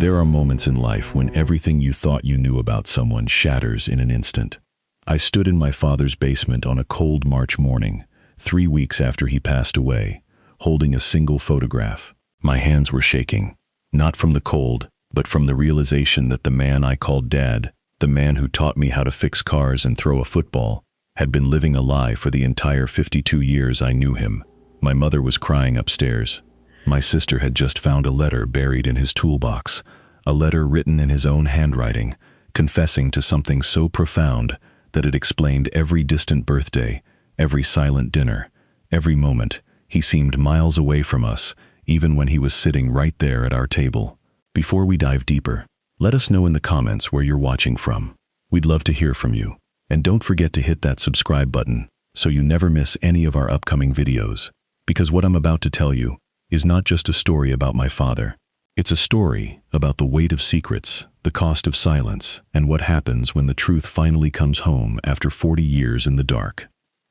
There are moments in life when everything you thought you knew about someone shatters in an instant. I stood in my father's basement on a cold March morning, 3 weeks after he passed away, holding a single photograph. My hands were shaking, not from the cold, but from the realization that the man I called Dad, the man who taught me how to fix cars and throw a football, had been living a lie for the entire 52 years I knew him. My mother was crying upstairs. My sister had just found a letter buried in his toolbox, a letter written in his own handwriting, confessing to something so profound that it explained every distant birthday, every silent dinner, every moment. He seemed miles away from us, even when he was sitting right there at our table. Before we dive deeper, let us know in the comments where you're watching from. We'd love to hear from you. And don't forget to hit that subscribe button so you never miss any of our upcoming videos. Because what I'm about to tell you is not just a story about my father. It's a story about the weight of secrets, the cost of silence, and what happens when the truth finally comes home after 40 years in the dark.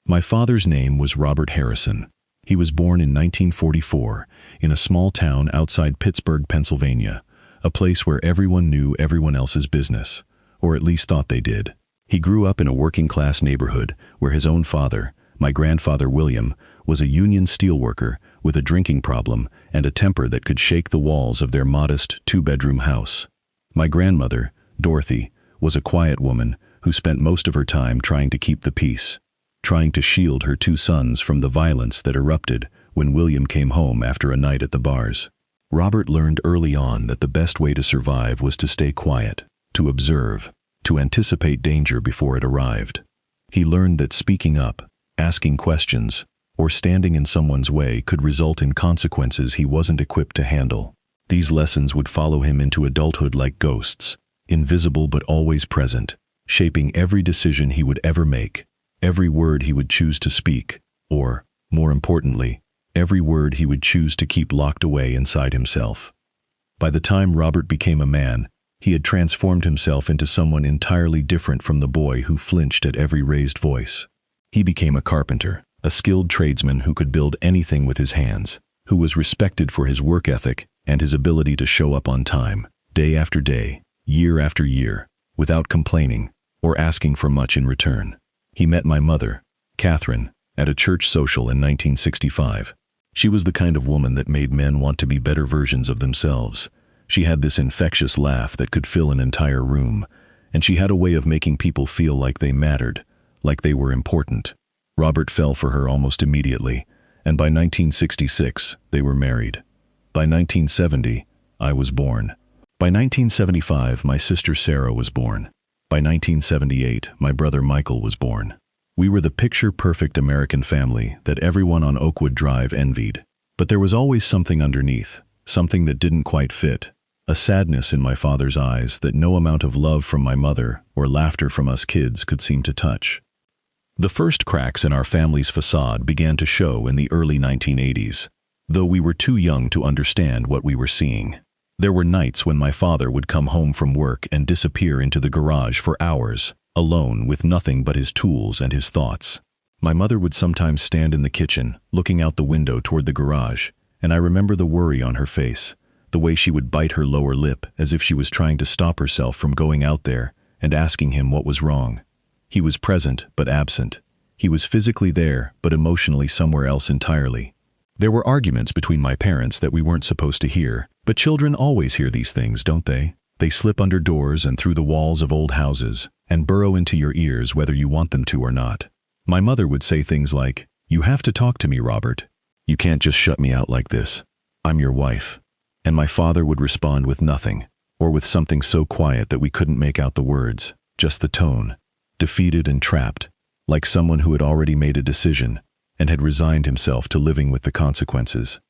My father's name was Robert Harrison. He was born in 1944 in a small town outside Pittsburgh, Pennsylvania, a place where everyone knew everyone else's business, or at least thought they did. He grew up in a working-class neighborhood where his own father, my grandfather William, was a union steelworker with a drinking problem and a temper that could shake the walls of their modest two-bedroom house. My grandmother, Dorothy, was a quiet woman who spent most of her time trying to keep the peace, trying to shield her two sons from the violence that erupted when William came home after a night at the bars. Robert learned early on that the best way to survive was to stay quiet, to observe, to anticipate danger before it arrived. He learned that speaking up, asking questions, or standing in someone's way could result in consequences he wasn't equipped to handle. These lessons would follow him into adulthood like ghosts, invisible but always present, shaping every decision he would ever make, every word he would choose to speak, or, more importantly, every word he would choose to keep locked away inside himself. By the time Robert became a man, he had transformed himself into someone entirely different from the boy who flinched at every raised voice. He became a carpenter, a skilled tradesman who could build anything with his hands, who was respected for his work ethic and his ability to show up on time, day after day, year after year, without complaining or asking for much in return. He met my mother, Catherine, at a church social in 1965. She was the kind of woman that made men want to be better versions of themselves. She had this infectious laugh that could fill an entire room, and she had a way of making people feel like they mattered, like they were important. Robert fell for her almost immediately, and by 1966, they were married. By 1970, I was born. By 1975, my sister Sarah was born. By 1978, my brother Michael was born. We were the picture-perfect American family that everyone on Oakwood Drive envied. But there was always something underneath, something that didn't quite fit, a sadness in my father's eyes that no amount of love from my mother or laughter from us kids could seem to touch. The first cracks in our family's facade began to show in the early 1980s, though we were too young to understand what we were seeing. There were nights when my father would come home from work and disappear into the garage for hours, alone with nothing but his tools and his thoughts. My mother would sometimes stand in the kitchen, looking out the window toward the garage, and I remember the worry on her face, the way she would bite her lower lip as if she was trying to stop herself from going out there and asking him what was wrong. He was present but absent. He was physically there but emotionally somewhere else entirely. There were arguments between my parents that we weren't supposed to hear, but children always hear these things, don't they? They slip under doors and through the walls of old houses and burrow into your ears whether you want them to or not. My mother would say things like, "You have to talk to me, Robert. You can't just shut me out like this. I'm your wife." And my father would respond with nothing, or with something so quiet that we couldn't make out the words, just the tone. Defeated and trapped, like someone who had already made a decision and had resigned himself to living with the consequences.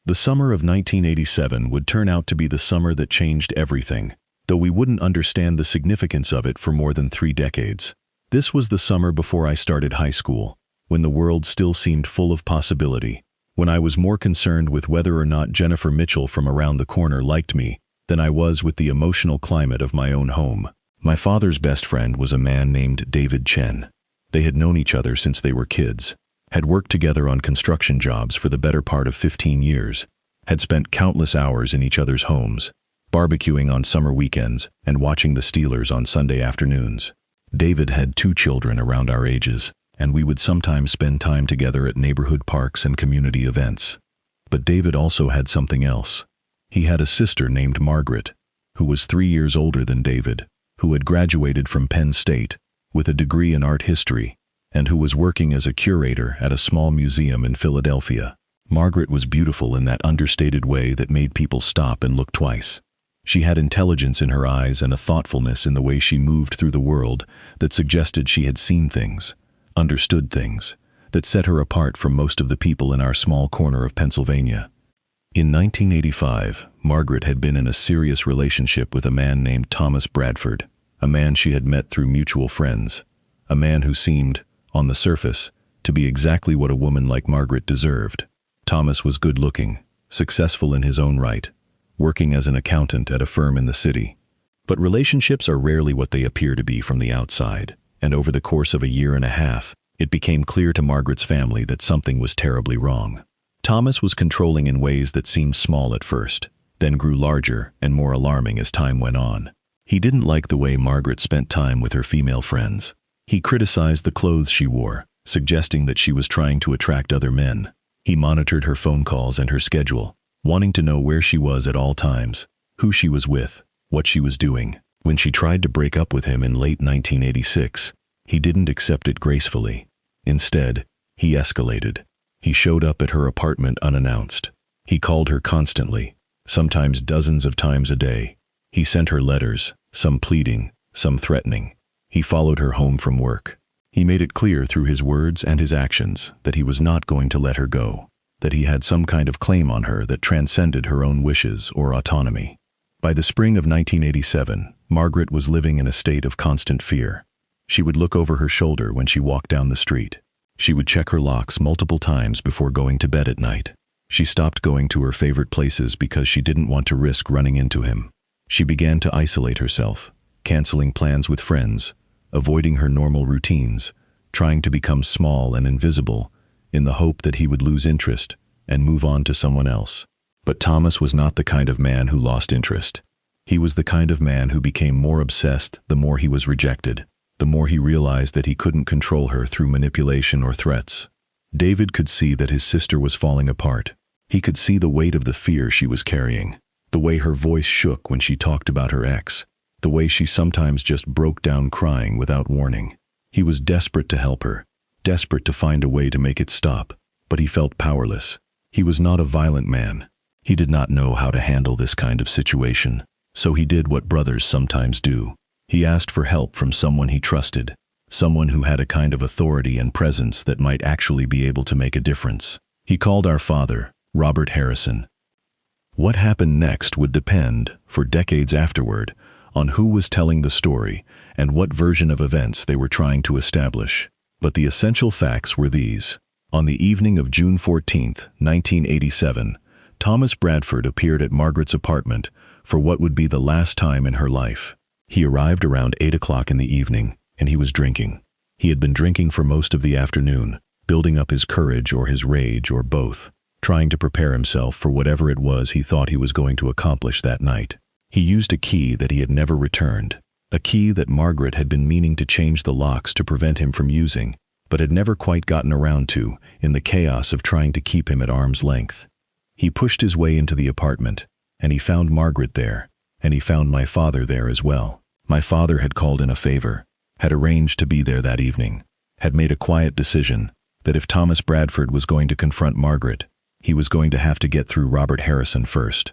The summer of 1987 would turn out to be the summer that changed everything, though we wouldn't understand the significance of it for more than 3 decades. This was the summer before I started high school, when the world still seemed full of possibility, when I was more concerned with whether or not Jennifer Mitchell from around the corner liked me than I was with the emotional climate of my own home. My father's best friend was a man named David Chen. They had known each other since they were kids, had worked together on construction jobs for the better part of 15 years, had spent countless hours in each other's homes, barbecuing on summer weekends, and watching the Steelers on Sunday afternoons. David had 2 children around our ages, and we would sometimes spend time together at neighborhood parks and community events. But David also had something else. He had a sister named Margaret, who was 3 years older than David, who had graduated from Penn State with a degree in art history, and who was working as a curator at a small museum in Philadelphia. Margaret was beautiful in that understated way that made people stop and look twice. She had intelligence in her eyes and a thoughtfulness in the way she moved through the world that suggested she had seen things, understood things, that set her apart from most of the people in our small corner of Pennsylvania. In 1985, Margaret had been in a serious relationship with a man named Thomas Bradford, a man she had met through mutual friends, a man who seemed, on the surface, to be exactly what a woman like Margaret deserved. Thomas was good-looking, successful in his own right, working as an accountant at a firm in the city. But relationships are rarely what they appear to be from the outside, and over the course of a year and a half, it became clear to Margaret's family that something was terribly wrong. Thomas was controlling in ways that seemed small at first, then grew larger and more alarming as time went on. He didn't like the way Margaret spent time with her female friends. He criticized the clothes she wore, suggesting that she was trying to attract other men. He monitored her phone calls and her schedule, wanting to know where she was at all times, who she was with, what she was doing. When she tried to break up with him in late 1986, he didn't accept it gracefully. Instead, he escalated. He showed up at her apartment unannounced. He called her constantly, sometimes dozens of times a day. He sent her letters, some pleading, some threatening. He followed her home from work. He made it clear through his words and his actions that he was not going to let her go, that he had some kind of claim on her that transcended her own wishes or autonomy. By the spring of 1987, Margaret was living in a state of constant fear. She would look over her shoulder when she walked down the street. She would check her locks multiple times before going to bed at night. She stopped going to her favorite places because she didn't want to risk running into him. She began to isolate herself, canceling plans with friends, avoiding her normal routines, trying to become small and invisible in the hope that he would lose interest and move on to someone else. But Thomas was not the kind of man who lost interest. He was the kind of man who became more obsessed the more he was rejected, the more he realized that he couldn't control her through manipulation or threats. David could see that his sister was falling apart. He could see the weight of the fear she was carrying, the way her voice shook when she talked about her ex, the way she sometimes just broke down crying without warning. He was desperate to help her, desperate to find a way to make it stop, but he felt powerless. He was not a violent man. He did not know how to handle this kind of situation, so he did what brothers sometimes do. He asked for help from someone he trusted, someone who had a kind of authority and presence that might actually be able to make a difference. He called our father, Robert Harrison. What happened next would depend, for decades afterward, on who was telling the story and what version of events they were trying to establish. But the essential facts were these. On the evening of June 14, 1987, Thomas Bradford appeared at Margaret's apartment for what would be the last time in her life. He arrived around 8 o'clock in the evening, and he was drinking. He had been drinking for most of the afternoon, building up his courage or his rage or both, trying to prepare himself for whatever it was he thought he was going to accomplish that night. He used a key that he had never returned, a key that Margaret had been meaning to change the locks to prevent him from using, but had never quite gotten around to, in the chaos of trying to keep him at arm's length. He pushed his way into the apartment, and he found Margaret there, and he found my father there as well. My father had called in a favor, had arranged to be there that evening, had made a quiet decision that if Thomas Bradford was going to confront Margaret, he was going to have to get through Robert Harrison first.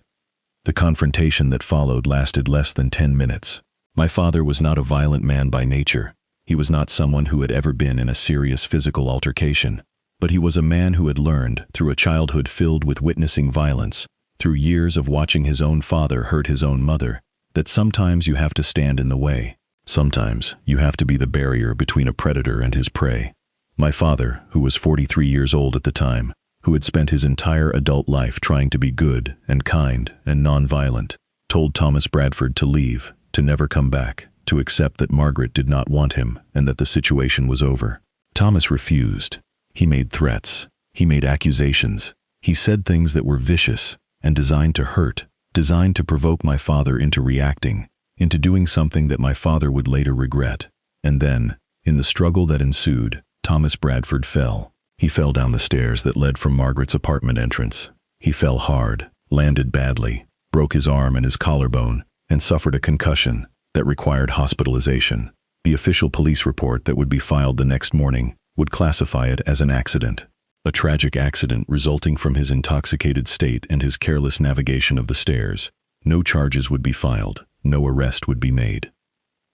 The confrontation that followed lasted less than 10 minutes. My father was not a violent man by nature. He was not someone who had ever been in a serious physical altercation, but he was a man who had learned, through a childhood filled with witnessing violence, through years of watching his own father hurt his own mother, that sometimes you have to stand in the way. Sometimes you have to be the barrier between a predator and his prey. My father, who was 43 years old at the time, who had spent his entire adult life trying to be good and kind and non-violent, told Thomas Bradford to leave, to never come back, to accept that Margaret did not want him and that the situation was over. Thomas refused. He made threats. He made accusations. He said things that were vicious and designed to hurt, designed to provoke my father into reacting, into doing something that my father would later regret. And then, in the struggle that ensued, Thomas Bradford fell. He fell down the stairs that led from Margaret's apartment entrance. He fell hard, landed badly, broke his arm and his collarbone, and suffered a concussion that required hospitalization. The official police report that would be filed the next morning would classify it as an accident. A tragic accident resulting from his intoxicated state and his careless navigation of the stairs. No charges would be filed, no arrest would be made.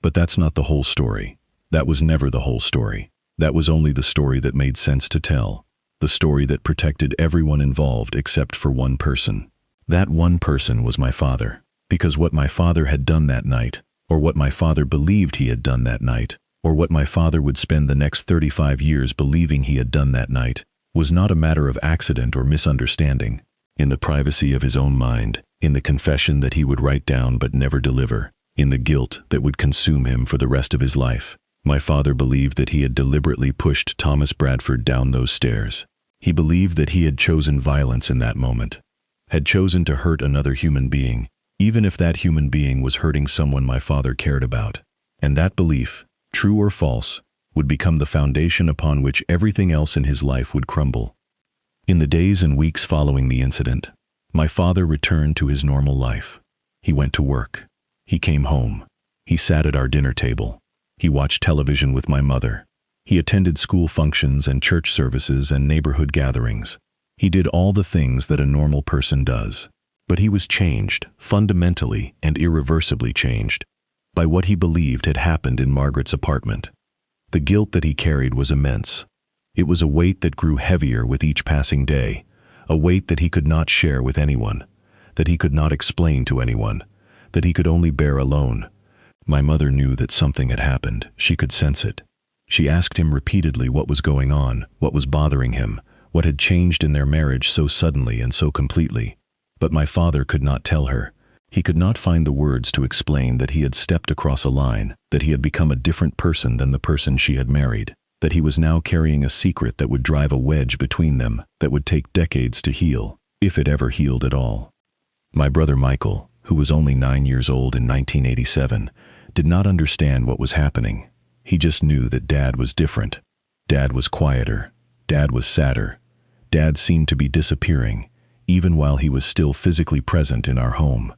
But that's not the whole story. That was never the whole story. That was only the story that made sense to tell. The story that protected everyone involved except for one person. That one person was my father. Because what my father had done that night, or what my father believed he had done that night, or what my father would spend the next 35 years believing he had done that night, was not a matter of accident or misunderstanding. In the privacy of his own mind, in the confession that he would write down but never deliver, in the guilt that would consume him for the rest of his life, my father believed that he had deliberately pushed Thomas Bradford down those stairs. He believed that he had chosen violence in that moment, had chosen to hurt another human being, even if that human being was hurting someone my father cared about. And that belief, true or false, would become the foundation upon which everything else in his life would crumble. In the days and weeks following the incident, my father returned to his normal life. He went to work. He came home. He sat at our dinner table. He watched television with my mother. He attended school functions and church services and neighborhood gatherings. He did all the things that a normal person does. But he was changed, fundamentally and irreversibly changed, by what he believed had happened in Margaret's apartment. The guilt that he carried was immense. It was a weight that grew heavier with each passing day, a weight that he could not share with anyone, that he could not explain to anyone, that he could only bear alone. My mother knew that something had happened. She could sense it. She asked him repeatedly what was going on, what was bothering him, what had changed in their marriage so suddenly and so completely. But my father could not tell her. He could not find the words to explain that he had stepped across a line, that he had become a different person than the person she had married, that he was now carrying a secret that would drive a wedge between them, that would take decades to heal, if it ever healed at all. My brother Michael, who was only 9 years old in 1987, did not understand what was happening. He just knew that Dad was different. Dad was quieter. Dad was sadder. Dad seemed to be disappearing, even while he was still physically present in our home.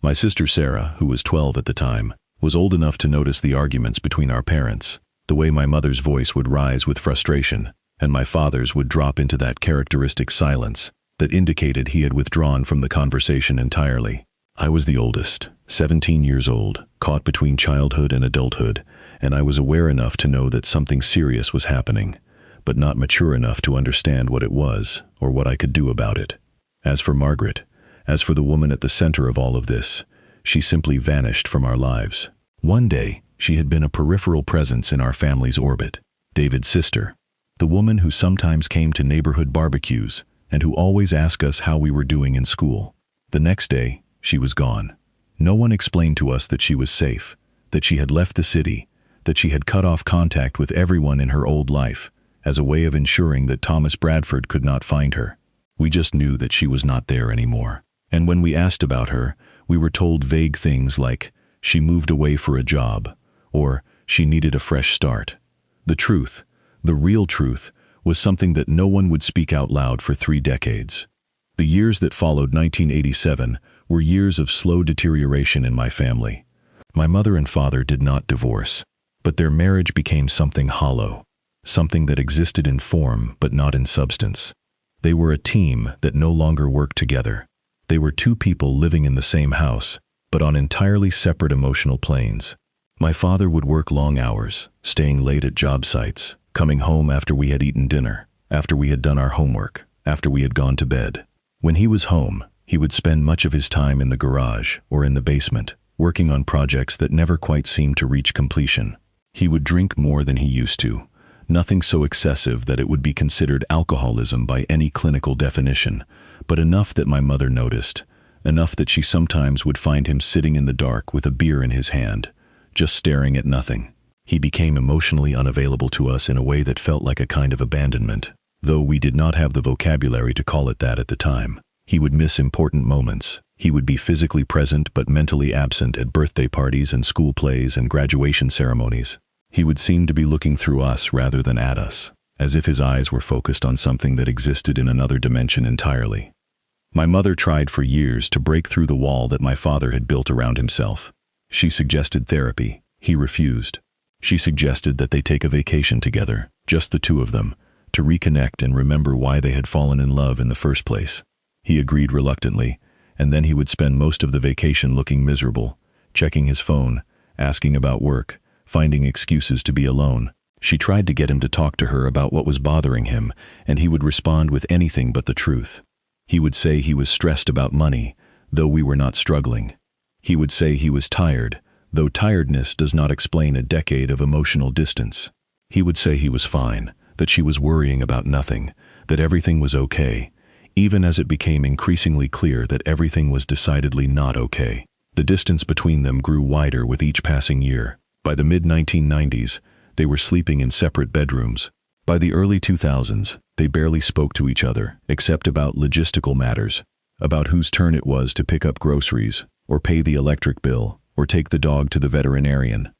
My sister Sarah, who was 12 at the time, was old enough to notice the arguments between our parents, the way my mother's voice would rise with frustration, and my father's would drop into that characteristic silence that indicated he had withdrawn from the conversation entirely. I was the oldest, 17 years old, caught between childhood and adulthood, and I was aware enough to know that something serious was happening, but not mature enough to understand what it was or what I could do about it. As for Margaret, as for the woman at the center of all of this, she simply vanished from our lives. One day, she had been a peripheral presence in our family's orbit. David's sister, the woman who sometimes came to neighborhood barbecues and who always asked us how we were doing in school. The next day, she was gone. No one explained to us that she was safe, that she had left the city, that she had cut off contact with everyone in her old life, as a way of ensuring that Thomas Bradford could not find her. We just knew that she was not there anymore. And when we asked about her, we were told vague things like, she moved away for a job, or she needed a fresh start. The truth, the real truth, was something that no one would speak out loud for 3 decades. The years that followed 1987 were years of slow deterioration in my family. My mother and father did not divorce, but their marriage became something hollow, something that existed in form but not in substance. They were a team that no longer worked together. They were 2 people living in the same house, but on entirely separate emotional planes. My father would work long hours, staying late at job sites, coming home after we had eaten dinner, after we had done our homework, after we had gone to bed. When he was home, he would spend much of his time in the garage or in the basement, working on projects that never quite seemed to reach completion. He would drink more than he used to, nothing so excessive that it would be considered alcoholism by any clinical definition, but enough that my mother noticed, enough that she sometimes would find him sitting in the dark with a beer in his hand, just staring at nothing. He became emotionally unavailable to us in a way that felt like a kind of abandonment, though we did not have the vocabulary to call it that at the time. He would miss important moments. He would be physically present but mentally absent at birthday parties and school plays and graduation ceremonies. He would seem to be looking through us rather than at us, as if his eyes were focused on something that existed in another dimension entirely. My mother tried for years to break through the wall that my father had built around himself. She suggested therapy. He refused. She suggested that they take a vacation together, just the two of them, to reconnect and remember why they had fallen in love in the first place. He agreed reluctantly, and then he would spend most of the vacation looking miserable, checking his phone, asking about work, finding excuses to be alone. She tried to get him to talk to her about what was bothering him, and he would respond with anything but the truth. He would say he was stressed about money, though we were not struggling. He would say he was tired, though tiredness does not explain a decade of emotional distance. He would say he was fine, that she was worrying about nothing, that everything was okay, even as it became increasingly clear that everything was decidedly not okay. The distance between them grew wider with each passing year. By the mid-1990s, they were sleeping in separate bedrooms. By the early 2000s, they barely spoke to each other, except about logistical matters, about whose turn it was to pick up groceries, or pay the electric bill, or take the dog to the veterinarian.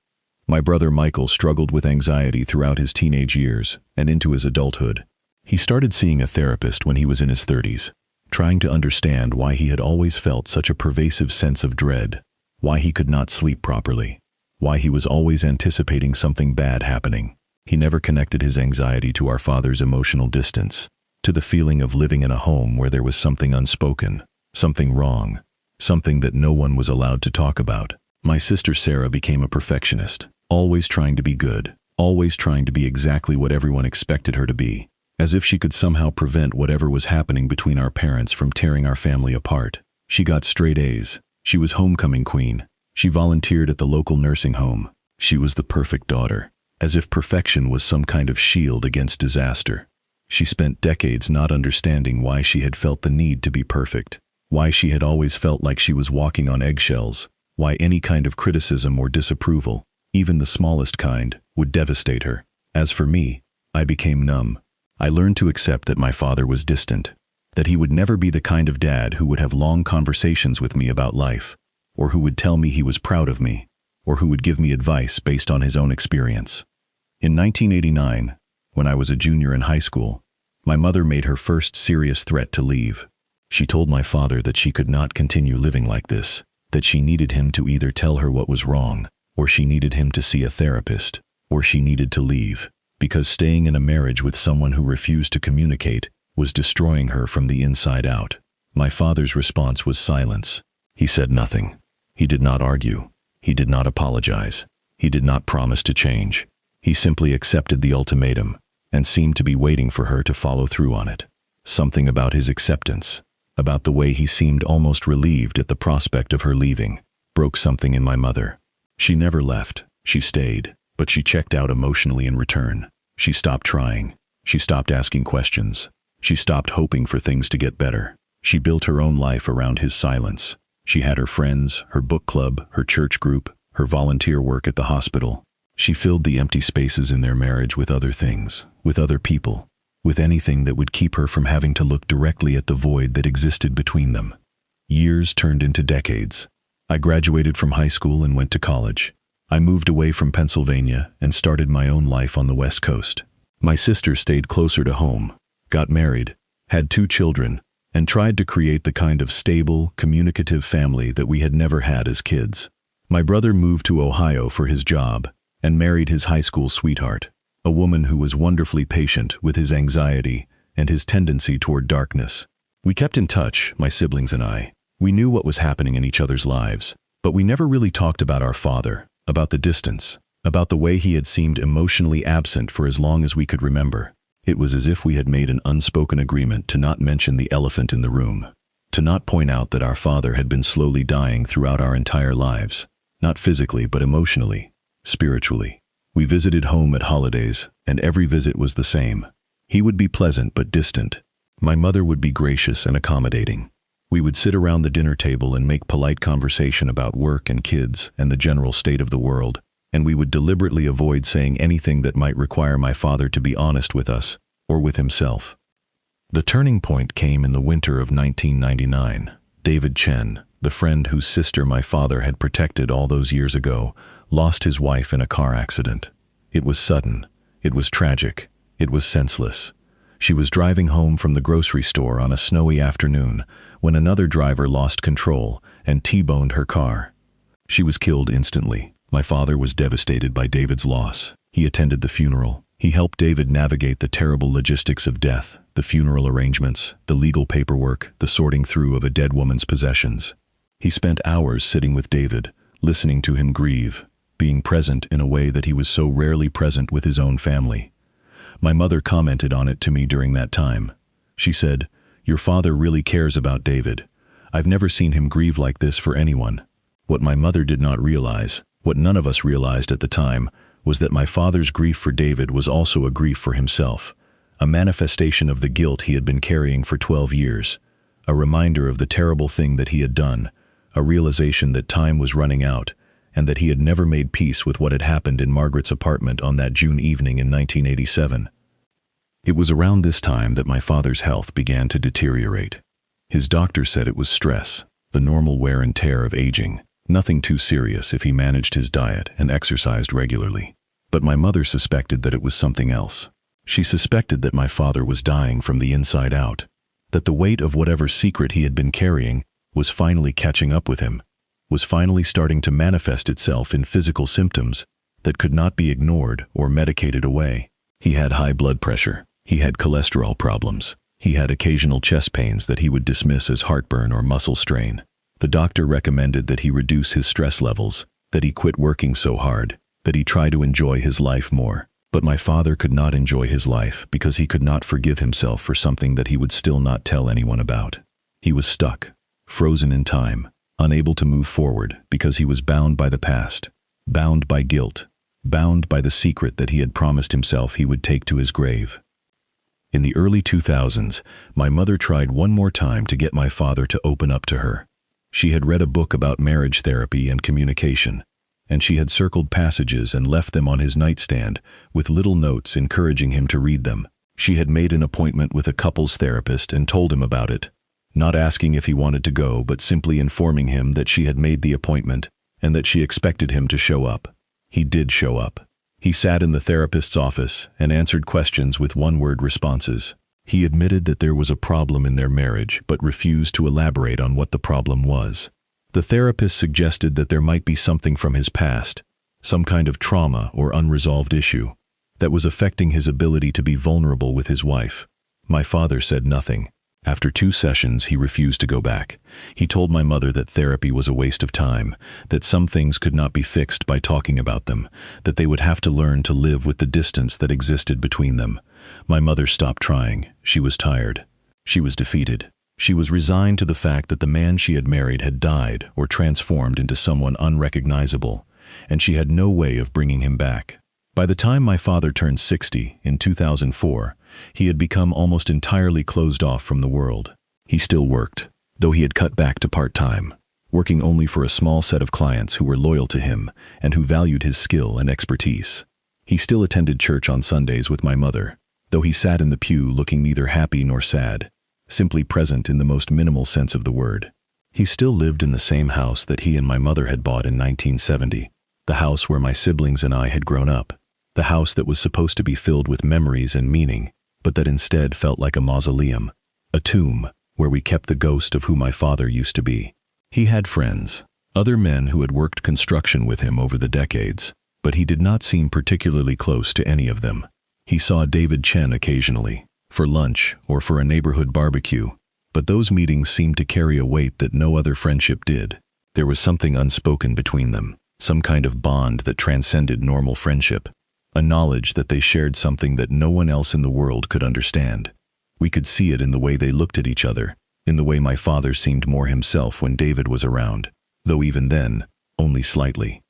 My brother Michael struggled with anxiety throughout his teenage years and into his adulthood. He started seeing a therapist when he was in his 30s, trying to understand why he had always felt such a pervasive sense of dread, why he could not sleep properly, why he was always anticipating something bad happening. He never connected his anxiety to our father's emotional distance, to the feeling of living in a home where there was something unspoken, something wrong, something that no one was allowed to talk about. My sister Sarah became a perfectionist, always trying to be good, always trying to be exactly what everyone expected her to be, as if she could somehow prevent whatever was happening between our parents from tearing our family apart. She got straight A's. She was homecoming queen. She volunteered at the local nursing home. She was the perfect daughter, as if perfection was some kind of shield against disaster. She spent decades not understanding why she had felt the need to be perfect, why she had always felt like she was walking on eggshells, why any kind of criticism or disapproval, even the smallest kind, would devastate her. As for me, I became numb. I learned to accept that my father was distant, that he would never be the kind of dad who would have long conversations with me about life, or who would tell me he was proud of me, or who would give me advice based on his own experience. In 1989, when I was a junior in high school, my mother made her first serious threat to leave. She told my father that she could not continue living like this, that she needed him to either tell her what was wrong, or she needed him to see a therapist, or she needed to leave, because staying in a marriage with someone who refused to communicate was destroying her from the inside out. My father's response was silence. He said nothing. He did not argue. He did not apologize. He did not promise to change. He simply accepted the ultimatum and seemed to be waiting for her to follow through on it. Something about his acceptance, about the way he seemed almost relieved at the prospect of her leaving, broke something in my mother. She never left. She stayed, but she checked out emotionally in return. She stopped trying. She stopped asking questions. She stopped hoping for things to get better. She built her own life around his silence. She had her friends, her book club, her church group, her volunteer work at the hospital. She filled the empty spaces in their marriage with other things, with other people, with anything that would keep her from having to look directly at the void that existed between them. Years turned into decades. I graduated from high school and went to college. I moved away from Pennsylvania and started my own life on the West Coast. My sister stayed closer to home, got married, had 2 children, and tried to create the kind of stable, communicative family that we had never had as kids. My brother moved to Ohio for his job and married his high school sweetheart, a woman who was wonderfully patient with his anxiety and his tendency toward darkness. We kept in touch, my siblings and I. We knew what was happening in each other's lives, but we never really talked about our father, about the distance, about the way he had seemed emotionally absent for as long as we could remember. It was as if we had made an unspoken agreement to not mention the elephant in the room, to not point out that our father had been slowly dying throughout our entire lives, not physically but emotionally, spiritually. We visited home at holidays, and every visit was the same. He would be pleasant but distant. My mother would be gracious and accommodating. We would sit around the dinner table and make polite conversation about work and kids and the general state of the world, and we would deliberately avoid saying anything that might require my father to be honest with us or with himself. The turning point came in the winter of 1999. David Chen, the friend whose sister my father had protected all those years ago, lost his wife in a car accident. It was sudden. It was tragic. It was senseless. She was driving home from the grocery store on a snowy afternoon when another driver lost control and T-boned her car. She was killed instantly. My father was devastated by David's loss. He attended the funeral. He helped David navigate the terrible logistics of death, the funeral arrangements, the legal paperwork, the sorting through of a dead woman's possessions. He spent hours sitting with David, listening to him grieve, being present in a way that he was so rarely present with his own family. My mother commented on it to me during that time. She said, "Your father really cares about David. I've never seen him grieve like this for anyone." What my mother did not realize, what none of us realized at the time, was that my father's grief for David was also a grief for himself, a manifestation of the guilt he had been carrying for 12 years, a reminder of the terrible thing that he had done, a realization that time was running out, and that he had never made peace with what had happened in Margaret's apartment on that June evening in 1987. It was around this time that my father's health began to deteriorate. His doctor said it was stress, the normal wear and tear of aging, nothing too serious if he managed his diet and exercised regularly. But my mother suspected that it was something else. She suspected that my father was dying from the inside out, that the weight of whatever secret he had been carrying was finally catching up with him, was finally starting to manifest itself in physical symptoms that could not be ignored or medicated away. He had high blood pressure. He had cholesterol problems. He had occasional chest pains that he would dismiss as heartburn or muscle strain. The doctor recommended that he reduce his stress levels, that he quit working so hard, that he try to enjoy his life more. But my father could not enjoy his life because he could not forgive himself for something that he would still not tell anyone about. He was stuck, frozen in time, unable to move forward because he was bound by the past, bound by guilt, bound by the secret that he had promised himself he would take to his grave. In the early 2000s, my mother tried one more time to get my father to open up to her. She had read a book about marriage therapy and communication, and she had circled passages and left them on his nightstand with little notes encouraging him to read them. She had made an appointment with a couples therapist and told him about it, not asking if he wanted to go, but simply informing him that she had made the appointment and that she expected him to show up. He did show up. He sat in the therapist's office and answered questions with one-word responses. He admitted that there was a problem in their marriage, but refused to elaborate on what the problem was. The therapist suggested that there might be something from his past, some kind of trauma or unresolved issue, that was affecting his ability to be vulnerable with his wife. My father said nothing. After 2 sessions, he refused to go back. He told my mother that therapy was a waste of time, that some things could not be fixed by talking about them, that they would have to learn to live with the distance that existed between them. My mother stopped trying. She was tired. She was defeated. She was resigned to the fact that the man she had married had died or transformed into someone unrecognizable, and she had no way of bringing him back. By the time my father turned 60 in 2004, he had become almost entirely closed off from the world. He still worked, though he had cut back to part-time, working only for a small set of clients who were loyal to him and who valued his skill and expertise. He still attended church on Sundays with my mother, though he sat in the pew looking neither happy nor sad, simply present in the most minimal sense of the word. He still lived in the same house that he and my mother had bought in 1970, the house where my siblings and I had grown up, the house that was supposed to be filled with memories and meaning, but that instead felt like a mausoleum, a tomb where we kept the ghost of who my father used to be. He had friends, other men who had worked construction with him over the decades, but he did not seem particularly close to any of them. He saw David Chen occasionally, for lunch or for a neighborhood barbecue, but those meetings seemed to carry a weight that no other friendship did. There was something unspoken between them, some kind of bond that transcended normal friendship, a knowledge that they shared something that no one else in the world could understand. We could see it in the way they looked at each other, in the way my father seemed more himself when David was around, though even then, only slightly.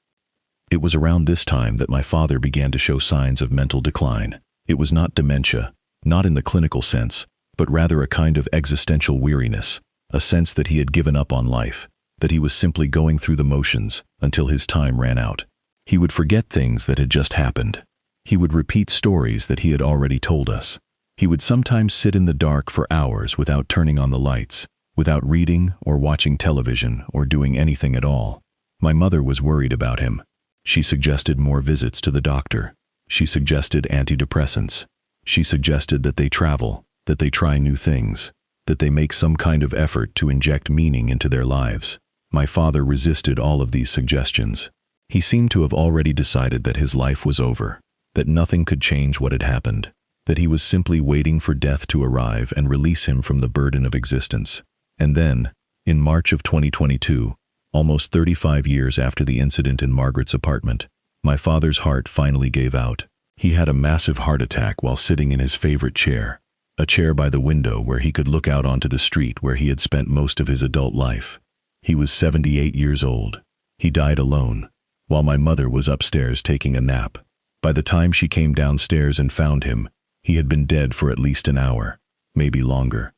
It was around this time that my father began to show signs of mental decline. It was not dementia, not in the clinical sense, but rather a kind of existential weariness, a sense that he had given up on life, that he was simply going through the motions until his time ran out. He would forget things that had just happened. He would repeat stories that he had already told us. He would sometimes sit in the dark for hours without turning on the lights, without reading or watching television or doing anything at all. My mother was worried about him. She suggested more visits to the doctor. She suggested antidepressants. She suggested that they travel, that they try new things, that they make some kind of effort to inject meaning into their lives. My father resisted all of these suggestions. He seemed to have already decided that his life was over, that nothing could change what had happened, that he was simply waiting for death to arrive and release him from the burden of existence. And then, in March of 2022, almost 35 years after the incident in Margaret's apartment, my father's heart finally gave out. He had a massive heart attack while sitting in his favorite chair, a chair by the window where he could look out onto the street where he had spent most of his adult life. He was 78 years old. He died alone, while my mother was upstairs taking a nap. By the time she came downstairs and found him, he had been dead for at least an hour, maybe longer.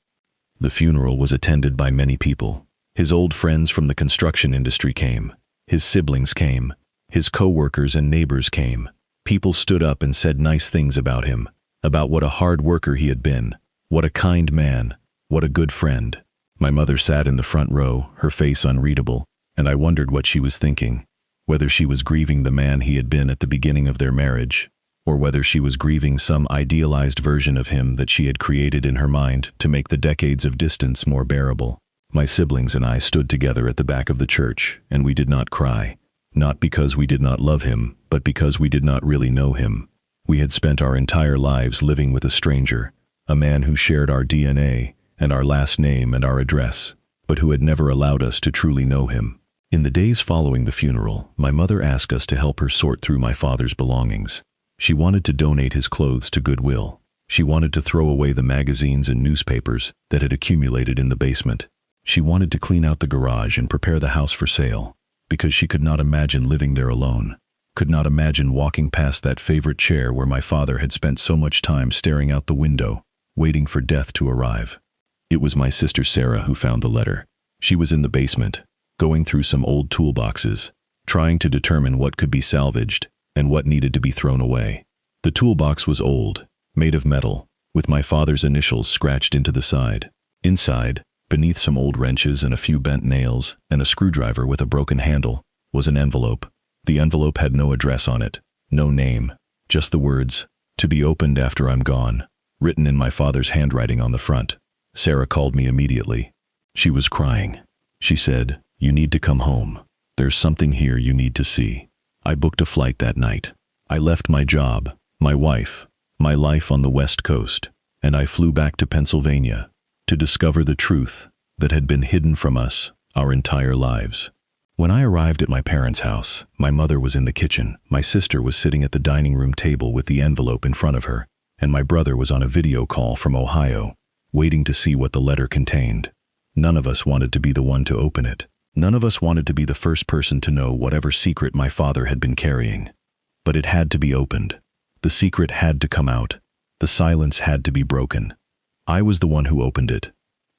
The funeral was attended by many people. His old friends from the construction industry came. His siblings came. His co-workers and neighbors came. People stood up and said nice things about him, about what a hard worker he had been, what a kind man, what a good friend. My mother sat in the front row, her face unreadable, and I wondered what she was thinking, whether she was grieving the man he had been at the beginning of their marriage, or whether she was grieving some idealized version of him that she had created in her mind to make the decades of distance more bearable. My siblings and I stood together at the back of the church, and we did not cry, not because we did not love him, but because we did not really know him. We had spent our entire lives living with a stranger, a man who shared our DNA, and our last name and our address, but who had never allowed us to truly know him. In the days following the funeral, my mother asked us to help her sort through my father's belongings. She wanted to donate his clothes to Goodwill. She wanted to throw away the magazines and newspapers that had accumulated in the basement. She wanted to clean out the garage and prepare the house for sale, because she could not imagine living there alone, could not imagine walking past that favorite chair where my father had spent so much time staring out the window, waiting for death to arrive. It was my sister Sarah who found the letter. She was in the basement, going through some old toolboxes, trying to determine what could be salvaged and what needed to be thrown away. The toolbox was old, made of metal, with my father's initials scratched into the side. Inside, beneath some old wrenches and a few bent nails and a screwdriver with a broken handle, was an envelope. The envelope had no address on it, no name, just the words, "To be opened after I'm gone," written in my father's handwriting on the front. Sarah called me immediately. She was crying. She said, "You need to come home. There's something here you need to see." I booked a flight that night. I left my job, my wife, my life on the West Coast, and I flew back to Pennsylvania to discover the truth that had been hidden from us our entire lives. When I arrived at my parents' house, my mother was in the kitchen, my sister was sitting at the dining room table with the envelope in front of her, and my brother was on a video call from Ohio, waiting to see what the letter contained. None of us wanted to be the one to open it. None of us wanted to be the first person to know whatever secret my father had been carrying. But it had to be opened. The secret had to come out. The silence had to be broken. I was the one who opened it,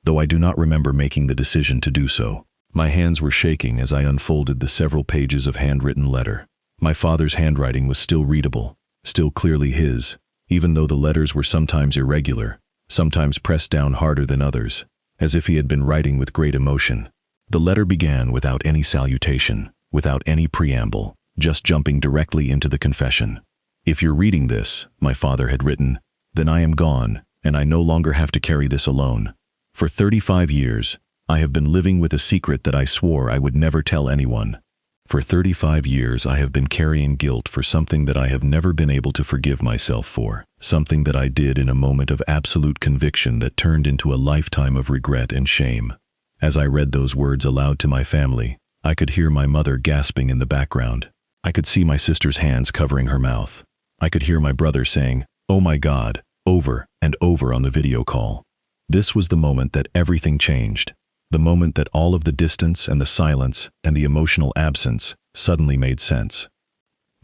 though I do not remember making the decision to do so. My hands were shaking as I unfolded the several pages of handwritten letter. My father's handwriting was still readable, still clearly his, even though the letters were sometimes irregular, sometimes pressed down harder than others, as if he had been writing with great emotion. The letter began without any salutation, without any preamble, just jumping directly into the confession. "If you're reading this," my father had written, "then I am gone, and I no longer have to carry this alone. For 35 years, I have been living with a secret that I swore I would never tell anyone. For 35 years, I have been carrying guilt for something that I have never been able to forgive myself for, something that I did in a moment of absolute conviction that turned into a lifetime of regret and shame." As I read those words aloud to my family, I could hear my mother gasping in the background. I could see my sister's hands covering her mouth. I could hear my brother saying, "Oh my God," over and over on the video call. This was the moment that everything changed. The moment that all of the distance and the silence and the emotional absence suddenly made sense.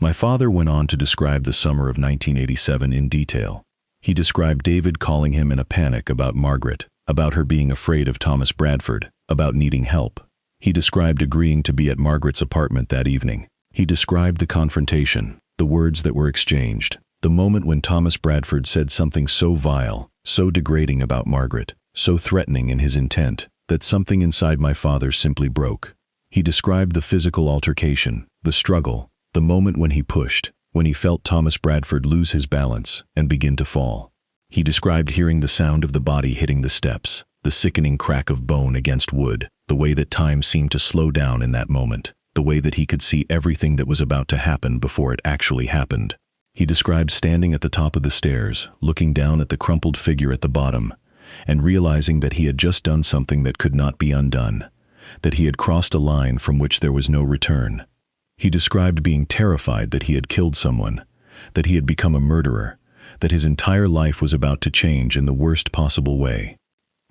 My father went on to describe the summer of 1987 in detail. He described David calling him in a panic about Margaret, about her being afraid of Thomas Bradford, about needing help. He described agreeing to be at Margaret's apartment that evening. He described the confrontation, the words that were exchanged, the moment when Thomas Bradford said something so vile, so degrading about Margaret, so threatening in his intent, that something inside my father simply broke. He described the physical altercation, the struggle, the moment when he pushed, when he felt Thomas Bradford lose his balance and begin to fall. He described hearing the sound of the body hitting the steps, the sickening crack of bone against wood, the way that time seemed to slow down in that moment, the way that he could see everything that was about to happen before it actually happened. He described standing at the top of the stairs, looking down at the crumpled figure at the bottom, and realizing that he had just done something that could not be undone, that he had crossed a line from which there was no return. He described being terrified that he had killed someone, that he had become a murderer, that his entire life was about to change in the worst possible way.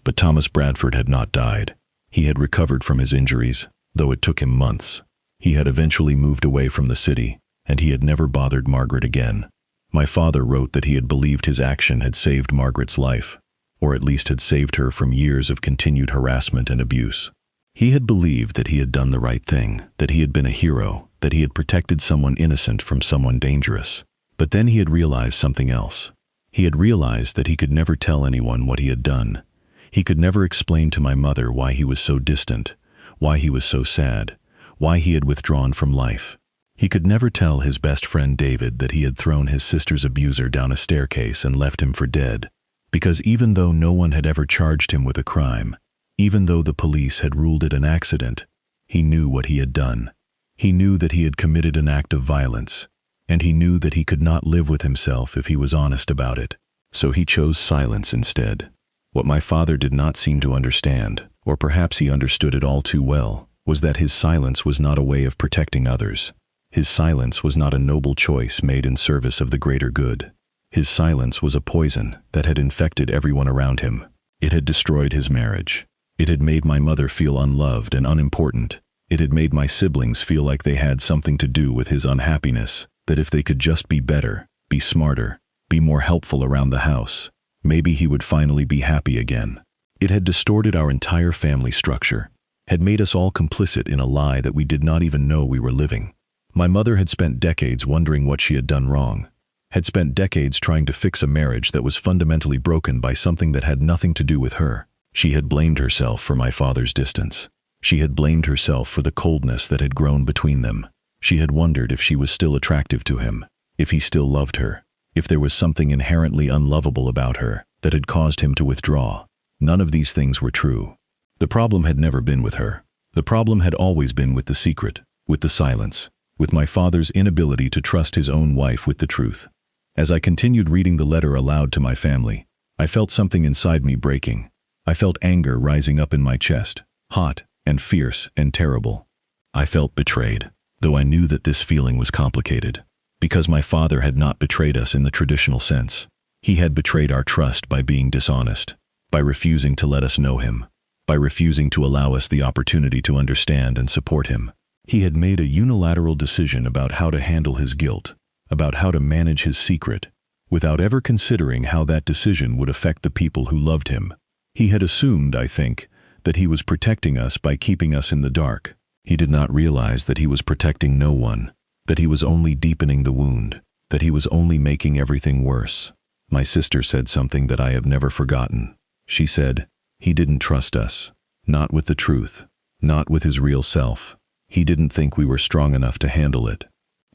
But Thomas Bradford had not died. He had recovered from his injuries, though it took him months. He had eventually moved away from the city, and he had never bothered Margaret again. My father wrote that he had believed his action had saved Margaret's life, or at least had saved her from years of continued harassment and abuse. He had believed that he had done the right thing, that he had been a hero, that he had protected someone innocent from someone dangerous. But then he had realized something else. He had realized that he could never tell anyone what he had done. He could never explain to my mother why he was so distant, why he was so sad, why he had withdrawn from life. He could never tell his best friend David that he had thrown his sister's abuser down a staircase and left him for dead, because even though no one had ever charged him with a crime, even though the police had ruled it an accident, he knew what he had done. He knew that he had committed an act of violence, and he knew that he could not live with himself if he was honest about it. So he chose silence instead. What my father did not seem to understand, or perhaps he understood it all too well, was that his silence was not a way of protecting others. His silence was not a noble choice made in service of the greater good. His silence was a poison that had infected everyone around him. It had destroyed his marriage. It had made my mother feel unloved and unimportant. It had made my siblings feel like they had something to do with his unhappiness, that if they could just be better, be smarter, be more helpful around the house, maybe he would finally be happy again. It had distorted our entire family structure, had made us all complicit in a lie that we did not even know we were living. My mother had spent decades wondering what she had done wrong, had spent decades trying to fix a marriage that was fundamentally broken by something that had nothing to do with her. She had blamed herself for my father's distance. She had blamed herself for the coldness that had grown between them. She had wondered if she was still attractive to him, if he still loved her, if there was something inherently unlovable about her that had caused him to withdraw. None of these things were true. The problem had never been with her. The problem had always been with the secret, with the silence, with my father's inability to trust his own wife with the truth. As I continued reading the letter aloud to my family, I felt something inside me breaking. I felt anger rising up in my chest, hot and fierce and terrible. I felt betrayed, though I knew that this feeling was complicated, because my father had not betrayed us in the traditional sense. He had betrayed our trust by being dishonest, by refusing to let us know him, by refusing to allow us the opportunity to understand and support him. He had made a unilateral decision about how to handle his guilt, about how to manage his secret, without ever considering how that decision would affect the people who loved him. He had assumed, I think, that he was protecting us by keeping us in the dark. He did not realize that he was protecting no one, that he was only deepening the wound, that he was only making everything worse. My sister said something that I have never forgotten. She said, "He didn't trust us, not with the truth, not with his real self. He didn't think we were strong enough to handle it."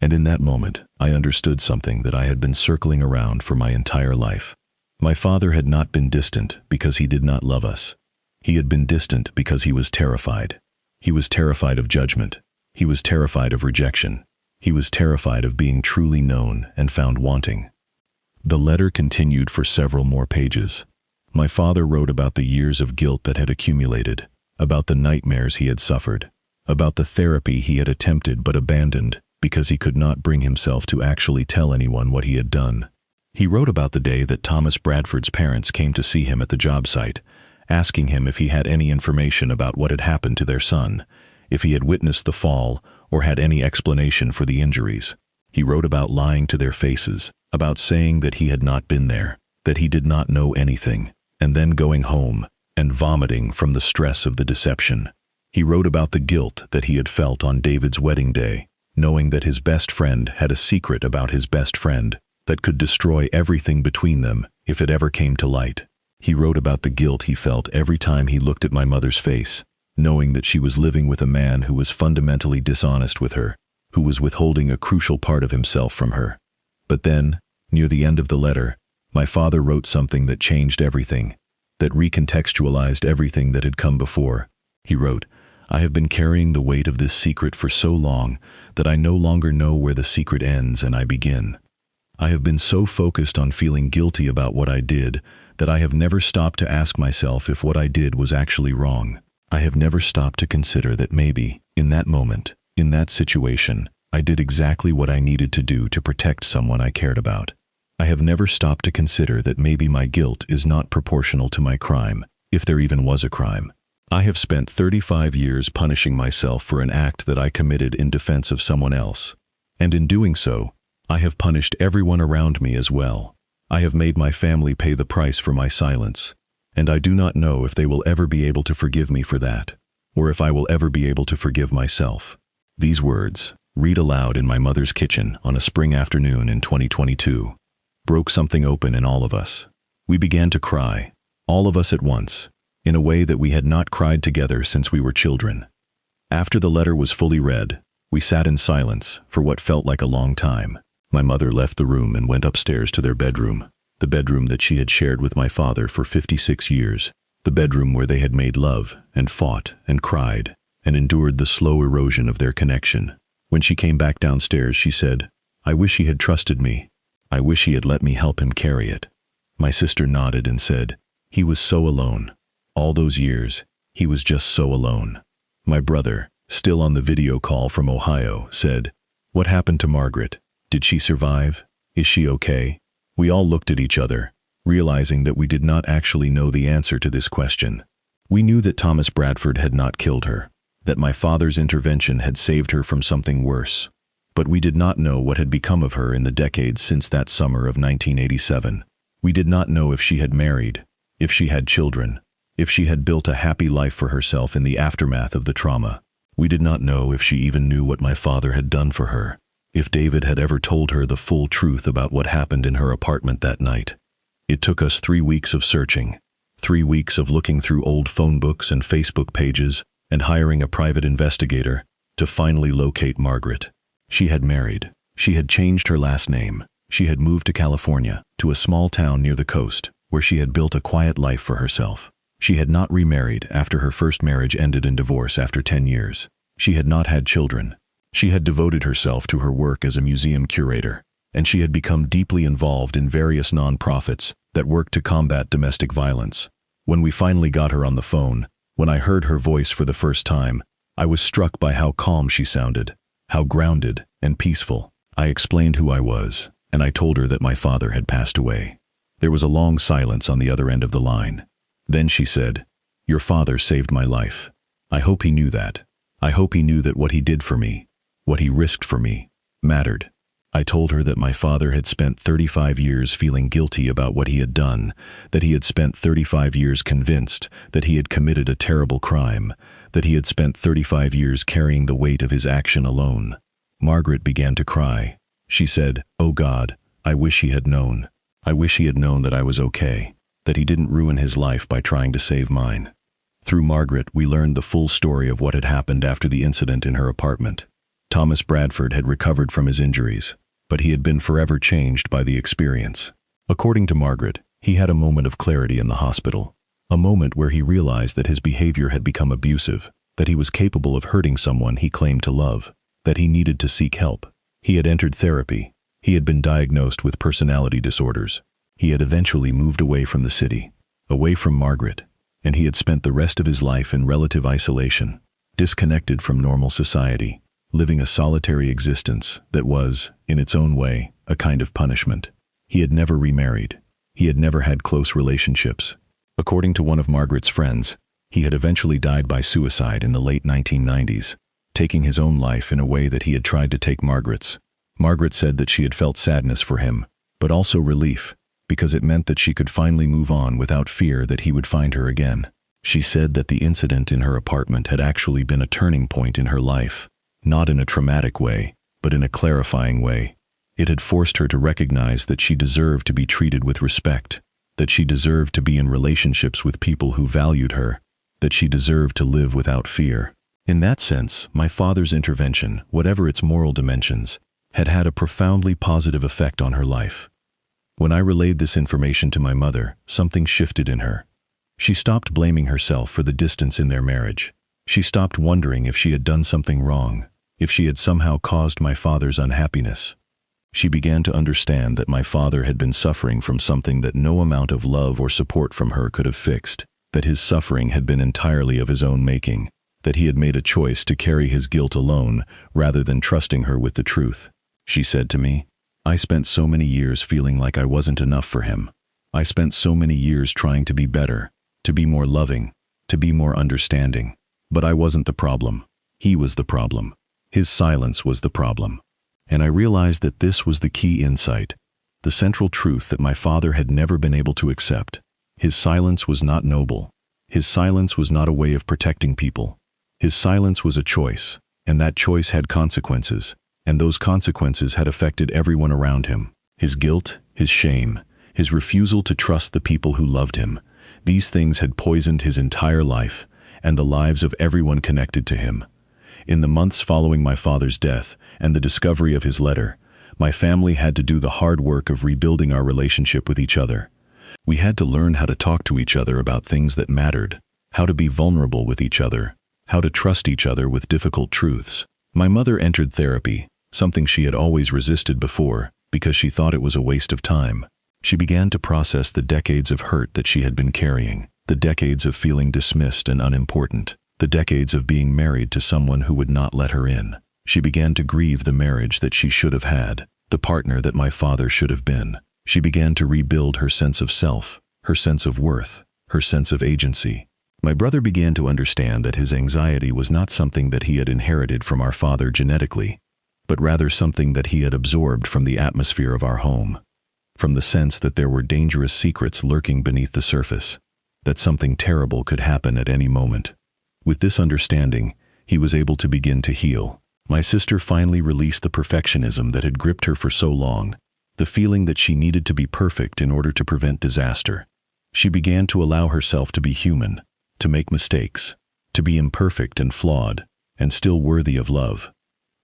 And in that moment, I understood something that I had been circling around for my entire life. My father had not been distant because he did not love us. He had been distant because he was terrified. He was terrified of judgment. He was terrified of rejection. He was terrified of being truly known and found wanting. The letter continued for several more pages. My father wrote about the years of guilt that had accumulated, about the nightmares he had suffered, about the therapy he had attempted but abandoned because he could not bring himself to actually tell anyone what he had done. He wrote about the day that Thomas Bradford's parents came to see him at the job site, asking him if he had any information about what had happened to their son, if he had witnessed the fall or had any explanation for the injuries. He wrote about lying to their faces, about saying that he had not been there, that he did not know anything, and then going home and vomiting from the stress of the deception. He wrote about the guilt that he had felt on David's wedding day, knowing that his best friend had a secret about his best friend that could destroy everything between them if it ever came to light. He wrote about the guilt he felt every time he looked at my mother's face, knowing that she was living with a man who was fundamentally dishonest with her, who was withholding a crucial part of himself from her. But then, near the end of the letter, my father wrote something that changed everything, that recontextualized everything that had come before. He wrote, "I have been carrying the weight of this secret for so long that I no longer know where the secret ends and I begin. I have been so focused on feeling guilty about what I did that I have never stopped to ask myself if what I did was actually wrong. I have never stopped to consider that maybe, in that moment, in that situation, I did exactly what I needed to do to protect someone I cared about. I have never stopped to consider that maybe my guilt is not proportional to my crime, if there even was a crime. I have spent 35 years punishing myself for an act that I committed in defense of someone else. And in doing so, I have punished everyone around me as well. I have made my family pay the price for my silence. And I do not know if they will ever be able to forgive me for that, or if I will ever be able to forgive myself." These words, read aloud in my mother's kitchen on a spring afternoon in 2022, broke something open in all of us. We began to cry, all of us at once, in a way that we had not cried together since we were children. After the letter was fully read, we sat in silence for what felt like a long time. My mother left the room and went upstairs to their bedroom, the bedroom that she had shared with my father for 56 years, the bedroom where they had made love and fought and cried and endured the slow erosion of their connection. When she came back downstairs, she said, "I wish he had trusted me. I wish he had let me help him carry it." My sister nodded and said, "He was so alone. All those years, he was just so alone." My brother, still on the video call from Ohio, said, "What happened to Margaret? Did she survive? Is she okay?" We all looked at each other, realizing that we did not actually know the answer to this question. We knew that Thomas Bradford had not killed her, that my father's intervention had saved her from something worse. But we did not know what had become of her in the decades since that summer of 1987. We did not know if she had married, if she had children, if she had built a happy life for herself in the aftermath of the trauma. We did not know if she even knew what my father had done for her, if David had ever told her the full truth about what happened in her apartment that night. It took us 3 weeks of searching, 3 weeks of looking through old phone books and Facebook pages and hiring a private investigator to finally locate Margaret. She had married. She had changed her last name. She had moved to California, to a small town near the coast, where she had built a quiet life for herself. She had not remarried after her first marriage ended in divorce after 10 years. She had not had children. She had devoted herself to her work as a museum curator, and she had become deeply involved in various nonprofits that work to combat domestic violence. When we finally got her on the phone, when I heard her voice for the first time, I was struck by how calm she sounded, how grounded and peaceful. I explained who I was, and I told her that my father had passed away. There was a long silence on the other end of the line. Then she said, "Your father saved my life. I hope he knew that. I hope he knew that what he did for me, what he risked for me, mattered." I told her that my father had spent 35 years feeling guilty about what he had done, that he had spent 35 years convinced that he had committed a terrible crime, that he had spent 35 years carrying the weight of his action alone. Margaret began to cry. She said, "Oh God, I wish he had known. I wish he had known that I was okay, that he didn't ruin his life by trying to save mine." Through Margaret, we learned the full story of what had happened after the incident in her apartment. Thomas Bradford had recovered from his injuries, but he had been forever changed by the experience. According to Margaret, he had a moment of clarity in the hospital, a moment where he realized that his behavior had become abusive, that he was capable of hurting someone he claimed to love, that he needed to seek help. He had entered therapy. He had been diagnosed with personality disorders. He had eventually moved away from the city, away from Margaret, and he had spent the rest of his life in relative isolation, disconnected from normal society, living a solitary existence that was, in its own way, a kind of punishment. He had never remarried. He had never had close relationships. According to one of Margaret's friends, he had eventually died by suicide in the late 1990s, taking his own life in a way that he had tried to take Margaret's. Margaret said that she had felt sadness for him, but also relief, because it meant that she could finally move on without fear that he would find her again. She said that the incident in her apartment had actually been a turning point in her life, not in a traumatic way, but in a clarifying way. It had forced her to recognize that she deserved to be treated with respect, that she deserved to be in relationships with people who valued her, that she deserved to live without fear. In that sense, my father's intervention, whatever its moral dimensions, had had a profoundly positive effect on her life. When I relayed this information to my mother, something shifted in her. She stopped blaming herself for the distance in their marriage. She stopped wondering if she had done something wrong, if she had somehow caused my father's unhappiness. She began to understand that my father had been suffering from something that no amount of love or support from her could have fixed, that his suffering had been entirely of his own making, that he had made a choice to carry his guilt alone rather than trusting her with the truth. She said to me, "I spent so many years feeling like I wasn't enough for him. I spent so many years trying to be better, to be more loving, to be more understanding. But I wasn't the problem. He was the problem. His silence was the problem." And I realized that this was the key insight, the central truth that my father had never been able to accept. His silence was not noble. His silence was not a way of protecting people. His silence was a choice, and that choice had consequences, and those consequences had affected everyone around him. His guilt, his shame, his refusal to trust the people who loved him, these things had poisoned his entire life and the lives of everyone connected to him. In the months following my father's death and the discovery of his letter, my family had to do the hard work of rebuilding our relationship with each other. We had to learn how to talk to each other about things that mattered, how to be vulnerable with each other, how to trust each other with difficult truths. My mother entered therapy, something she had always resisted before, because she thought it was a waste of time. She began to process the decades of hurt that she had been carrying, the decades of feeling dismissed and unimportant, the decades of being married to someone who would not let her in. She began to grieve the marriage that she should have had, the partner that my father should have been. She began to rebuild her sense of self, her sense of worth, her sense of agency. My brother began to understand that his anxiety was not something that he had inherited from our father genetically, but rather something that he had absorbed from the atmosphere of our home, from the sense that there were dangerous secrets lurking beneath the surface, that something terrible could happen at any moment. With this understanding, he was able to begin to heal. My sister finally released the perfectionism that had gripped her for so long, the feeling that she needed to be perfect in order to prevent disaster. She began to allow herself to be human, to make mistakes, to be imperfect and flawed, and still worthy of love.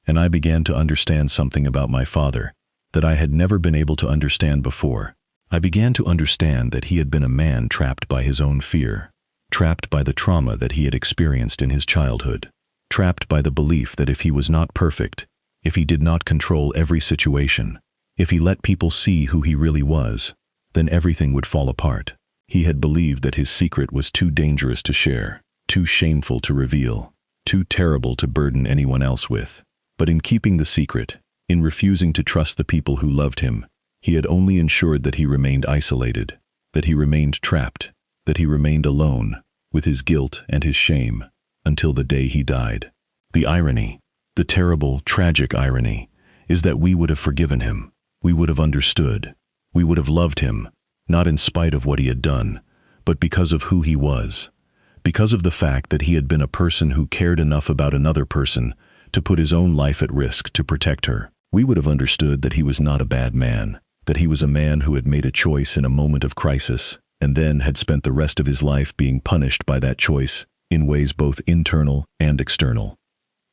And I began to understand something about my father that I had never been able to understand before. I began to understand that he had been a man trapped by his own fear, trapped by the trauma that he had experienced in his childhood, trapped by the belief that if he was not perfect, if he did not control every situation, if he let people see who he really was, then everything would fall apart. He had believed that his secret was too dangerous to share, too shameful to reveal, too terrible to burden anyone else with. But in keeping the secret, in refusing to trust the people who loved him, he had only ensured that he remained isolated, that he remained trapped, that he remained alone, with his guilt and his shame, until the day he died. The irony, the terrible, tragic irony, is that we would have forgiven him, we would have understood, we would have loved him, not in spite of what he had done, but because of who he was, because of the fact that he had been a person who cared enough about another person to put his own life at risk to protect her. We would have understood that he was not a bad man, that he was a man who had made a choice in a moment of crisis, and then had spent the rest of his life being punished by that choice in ways both internal and external.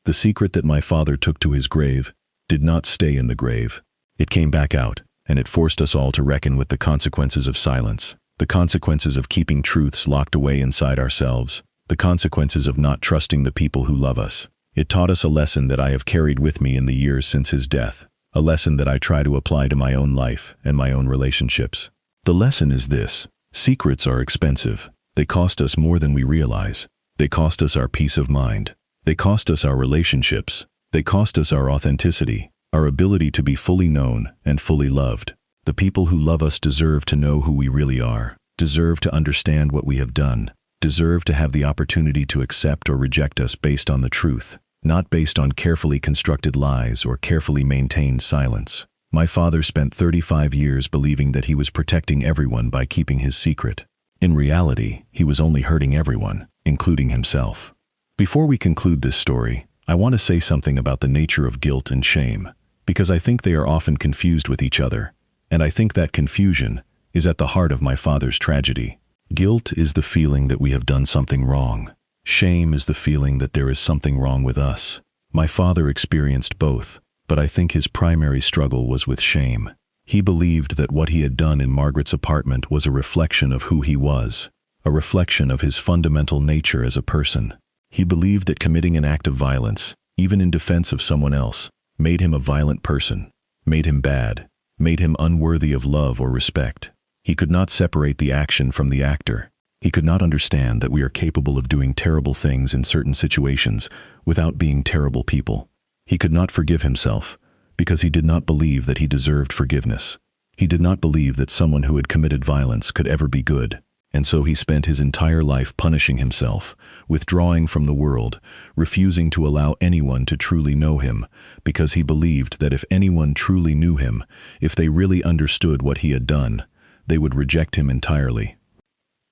The secret that my father took to his grave did not stay in the grave. It came back out, and it forced us all to reckon with the consequences of silence, the consequences of keeping truths locked away inside ourselves, the consequences of not trusting the people who love us. It taught us a lesson that I have carried with me in the years since his death, a lesson that I try to apply to my own life and my own relationships. The lesson is this: secrets are expensive. They cost us more than we realize. They cost us our peace of mind. They cost us our relationships. They cost us our authenticity, our ability to be fully known and fully loved. The people who love us deserve to know who we really are, deserve to understand what we have done, deserve to have the opportunity to accept or reject us based on the truth, not based on carefully constructed lies or carefully maintained silence. My father spent 35 years believing that he was protecting everyone by keeping his secret. In reality, he was only hurting everyone, including himself. Before we conclude this story, I want to say something about the nature of guilt and shame, because I think they are often confused with each other, and I think that confusion, is at the heart of my father's tragedy. Guilt is the feeling that we have done something wrong. Shame is the feeling that there is something wrong with us. My father experienced both, but I think his primary struggle was with shame. He believed that what he had done in Margaret's apartment was a reflection of who he was, a reflection of his fundamental nature as a person. He believed that committing an act of violence, even in defense of someone else, made him a violent person, made him bad, made him unworthy of love or respect. He could not separate the action from the actor. He could not understand that we are capable of doing terrible things in certain situations without being terrible people. He could not forgive himself because he did not believe that he deserved forgiveness. He did not believe that someone who had committed violence could ever be good. And so he spent his entire life punishing himself, withdrawing from the world, refusing to allow anyone to truly know him, because he believed that if anyone truly knew him, if they really understood what he had done, they would reject him entirely.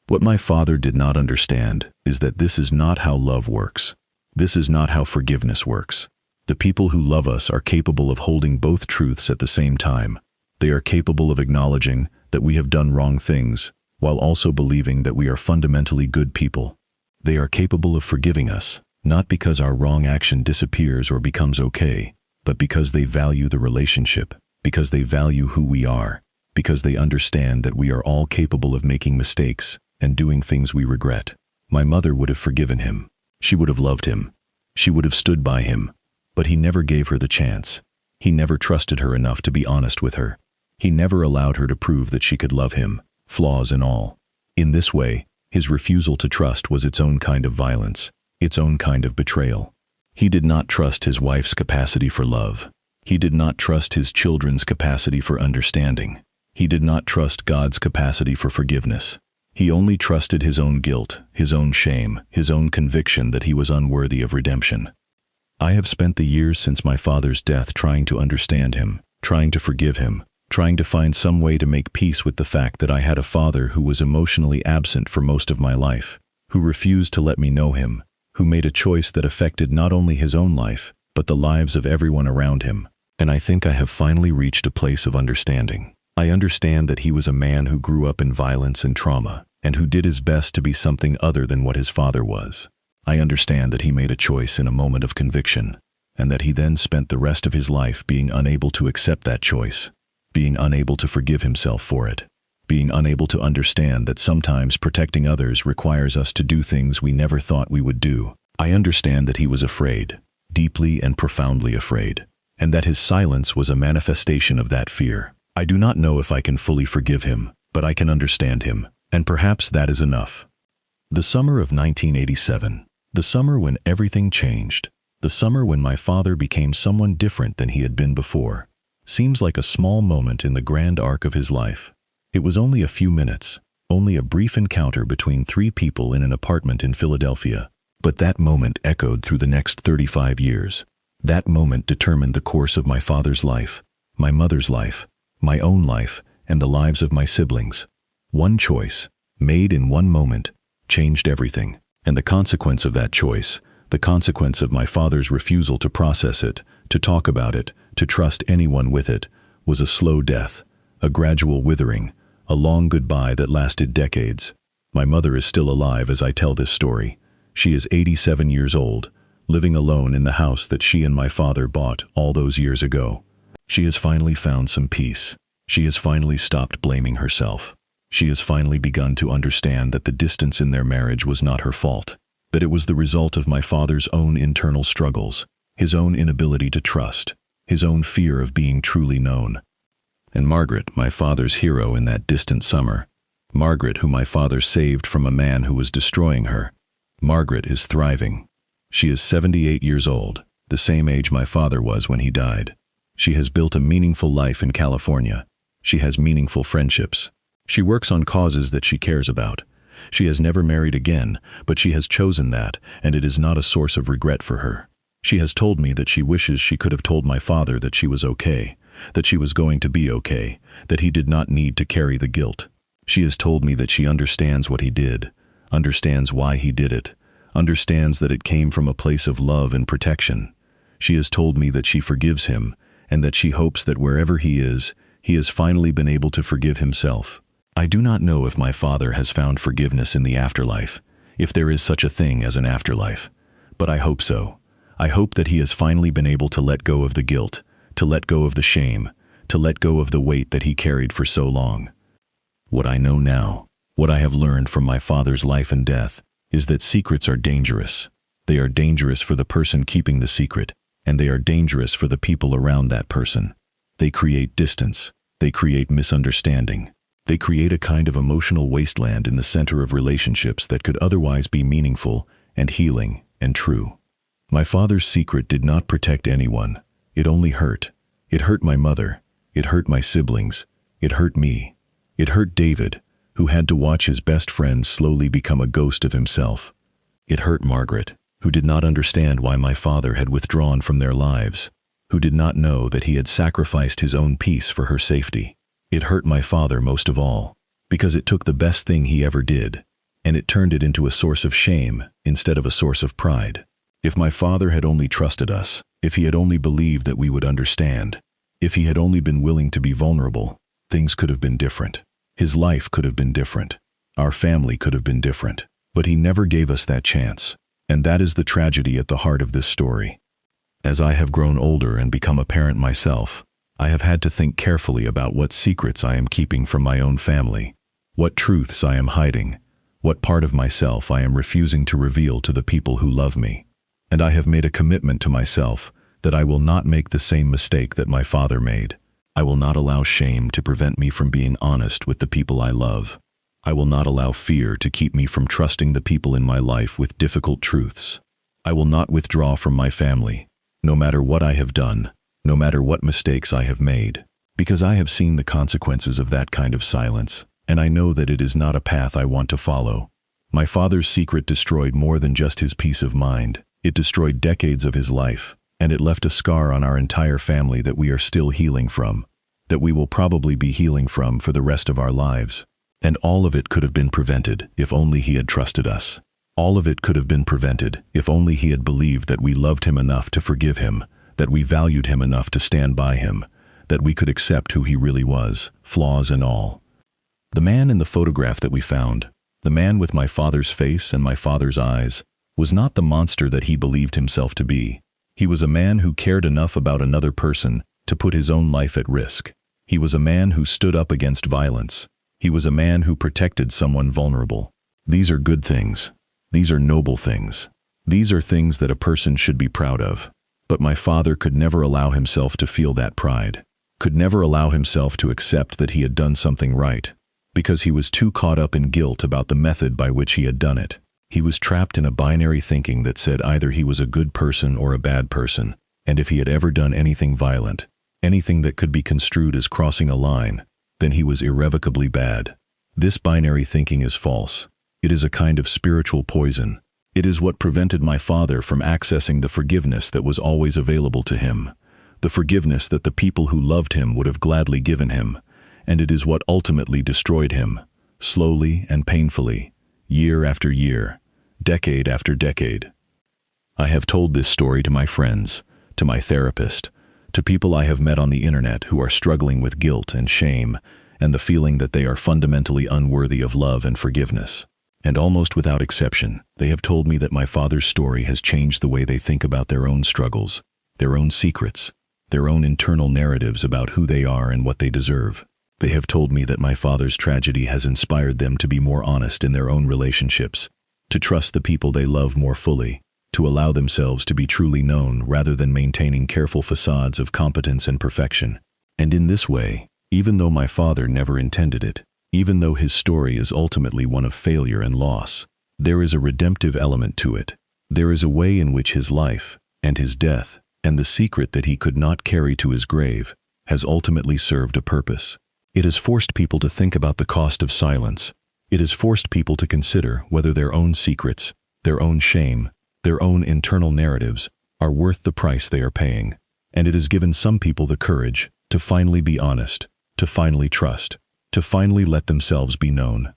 What my father did not understand is that this is not how love works. This is not how forgiveness works. The people who love us are capable of holding both truths at the same time. They are capable of acknowledging that we have done wrong things, while also believing that we are fundamentally good people. They are capable of forgiving us, not because our wrong action disappears or becomes okay, but because they value the relationship, because they value who we are, because they understand that we are all capable of making mistakes and doing things we regret. My mother would have forgiven him. She would have loved him. She would have stood by him. But he never gave her the chance. He never trusted her enough to be honest with her. He never allowed her to prove that she could love him, flaws and all. In this way, his refusal to trust was its own kind of violence, its own kind of betrayal. He did not trust his wife's capacity for love. He did not trust his children's capacity for understanding. He did not trust God's capacity for forgiveness. He only trusted his own guilt, his own shame, his own conviction that he was unworthy of redemption. I have spent the years since my father's death trying to understand him, trying to forgive him, trying to find some way to make peace with the fact that I had a father who was emotionally absent for most of my life, who refused to let me know him, who made a choice that affected not only his own life, but the lives of everyone around him. And I think I have finally reached a place of understanding. I understand that he was a man who grew up in violence and trauma, and who did his best to be something other than what his father was. I understand that he made a choice in a moment of conviction, and that he then spent the rest of his life being unable to accept that choice, being unable to forgive himself for it, being unable to understand that sometimes protecting others requires us to do things we never thought we would do. I understand that he was afraid, deeply and profoundly afraid, and that his silence was a manifestation of that fear. I do not know if I can fully forgive him, but I can understand him, and perhaps that is enough. The summer of 1987, the summer when everything changed, the summer when my father became someone different than he had been before, seems like a small moment in the grand arc of his life. It was only a few minutes, only a brief encounter between three people in an apartment in Philadelphia. But that moment echoed through the next 35 years. That moment determined the course of my father's life, my mother's life, my own life, and the lives of my siblings. One choice, made in one moment, changed everything. And the consequence of that choice, the consequence of my father's refusal to process it, to talk about it, to trust anyone with it, was a slow death, a gradual withering, a long goodbye that lasted decades. My mother is still alive as I tell this story. She is 87 years old, living alone in the house that she and my father bought all those years ago. She has finally found some peace. She has finally stopped blaming herself. She has finally begun to understand that the distance in their marriage was not her fault, that it was the result of my father's own internal struggles, his own inability to trust, his own fear of being truly known. And Margaret, my father's hero in that distant summer, Margaret, who my father saved from a man who was destroying her, Margaret is thriving. She is 78 years old, the same age my father was when he died. She has built a meaningful life in California. She has meaningful friendships. She works on causes that she cares about. She has never married again, but she has chosen that, and it is not a source of regret for her. She has told me that she wishes she could have told my father that she was okay, that she was going to be okay, that he did not need to carry the guilt. She has told me that she understands what he did, understands why he did it, understands that it came from a place of love and protection. She has told me that she forgives him, and that she hopes that wherever he has finally been able to forgive himself. I do not know if my father has found forgiveness in the afterlife, if there is such a thing as an afterlife. But I hope so. I hope that he has finally been able to let go of the guilt, to let go of the shame, to let go of the weight that he carried for so long. What I know now, what I have learned from my father's life and death, is that secrets are dangerous. They are dangerous for the person keeping the secret, and they are dangerous for the people around that person. They create distance. They create misunderstanding. They create a kind of emotional wasteland in the center of relationships that could otherwise be meaningful and healing and true. My father's secret did not protect anyone. It only hurt. It hurt my mother. It hurt my siblings. It hurt me. It hurt David, who had to watch his best friend slowly become a ghost of himself. It hurt Margaret, who did not understand why my father had withdrawn from their lives, who did not know that he had sacrificed his own peace for her safety. It hurt my father most of all, because it took the best thing he ever did, and it turned it into a source of shame instead of a source of pride. If my father had only trusted us, if he had only believed that we would understand, if he had only been willing to be vulnerable, things could have been different. His life could have been different. Our family could have been different. But he never gave us that chance, and that is the tragedy at the heart of this story. As I have grown older and become a parent myself, I have had to think carefully about what secrets I am keeping from my own family, what truths I am hiding, what part of myself I am refusing to reveal to the people who love me. And I have made a commitment to myself that I will not make the same mistake that my father made. I will not allow shame to prevent me from being honest with the people I love. I will not allow fear to keep me from trusting the people in my life with difficult truths. I will not withdraw from my family, no matter what I have done, no matter what mistakes I have made, because I have seen the consequences of that kind of silence, and I know that it is not a path I want to follow. My father's secret destroyed more than just his peace of mind. It destroyed decades of his life, and it left a scar on our entire family that we are still healing from, that we will probably be healing from for the rest of our lives. And all of it could have been prevented if only he had trusted us. All of it could have been prevented if only he had believed that we loved him enough to forgive him, that we valued him enough to stand by him, that we could accept who he really was, flaws and all. The man in the photograph that we found, the man with my father's face and my father's eyes, was not the monster that he believed himself to be. He was a man who cared enough about another person to put his own life at risk. He was a man who stood up against violence. He was a man who protected someone vulnerable. These are good things. These are noble things. These are things that a person should be proud of. But my father could never allow himself to feel that pride, could never allow himself to accept that he had done something right, because he was too caught up in guilt about the method by which he had done it. He was trapped in a binary thinking that said either he was a good person or a bad person, and if he had ever done anything violent, anything that could be construed as crossing a line, then he was irrevocably bad. This binary thinking is false. It is a kind of spiritual poison. It is what prevented my father from accessing the forgiveness that was always available to him, the forgiveness that the people who loved him would have gladly given him, and it is what ultimately destroyed him, slowly and painfully, year after year, decade after decade. I have told this story to my friends, to my therapist, to people I have met on the internet who are struggling with guilt and shame and the feeling that they are fundamentally unworthy of love and forgiveness. And almost without exception, they have told me that my father's story has changed the way they think about their own struggles, their own secrets, their own internal narratives about who they are and what they deserve. They have told me that my father's tragedy has inspired them to be more honest in their own relationships, to trust the people they love more fully, to allow themselves to be truly known rather than maintaining careful facades of competence and perfection. And in this way, even though my father never intended it, even though his story is ultimately one of failure and loss, there is a redemptive element to it. There is a way in which his life, and his death, and the secret that he could not carry to his grave, has ultimately served a purpose. It has forced people to think about the cost of silence. It has forced people to consider whether their own secrets, their own shame, their own internal narratives are worth the price they are paying. And it has given some people the courage to finally be honest, to finally trust, to finally let themselves be known.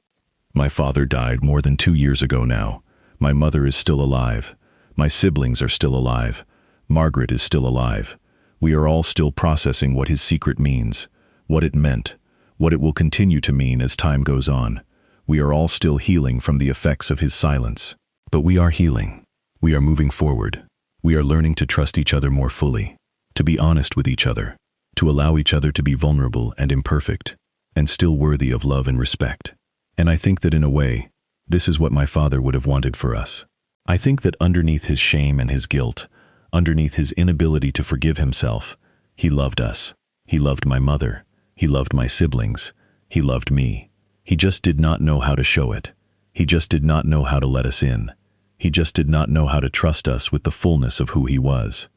My father died more than 2 years ago now. My mother is still alive. My siblings are still alive. Margaret is still alive. We are all still processing what his secret means, what it meant, what it will continue to mean as time goes on. We are all still healing from the effects of his silence. But we are healing. We are moving forward. We are learning to trust each other more fully, to be honest with each other, to allow each other to be vulnerable and imperfect, and still worthy of love and respect. And I think that in a way, this is what my father would have wanted for us. I think that underneath his shame and his guilt, underneath his inability to forgive himself, he loved us. He loved my mother. He loved my siblings. He loved me. He just did not know how to show it. He just did not know how to let us in. He just did not know how to trust us with the fullness of who he was.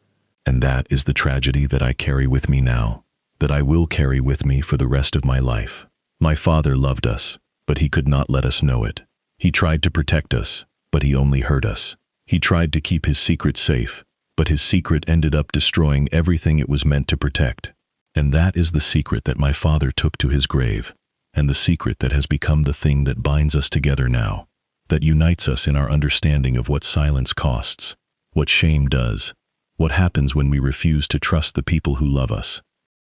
And that is the tragedy that I carry with me now, that I will carry with me for the rest of my life. My father loved us, but he could not let us know it. He tried to protect us, but he only hurt us. He tried to keep his secret safe, but his secret ended up destroying everything it was meant to protect. And that is the secret that my father took to his grave, and the secret that has become the thing that binds us together now, that unites us in our understanding of what silence costs, what shame does, what happens when we refuse to trust the people who love us.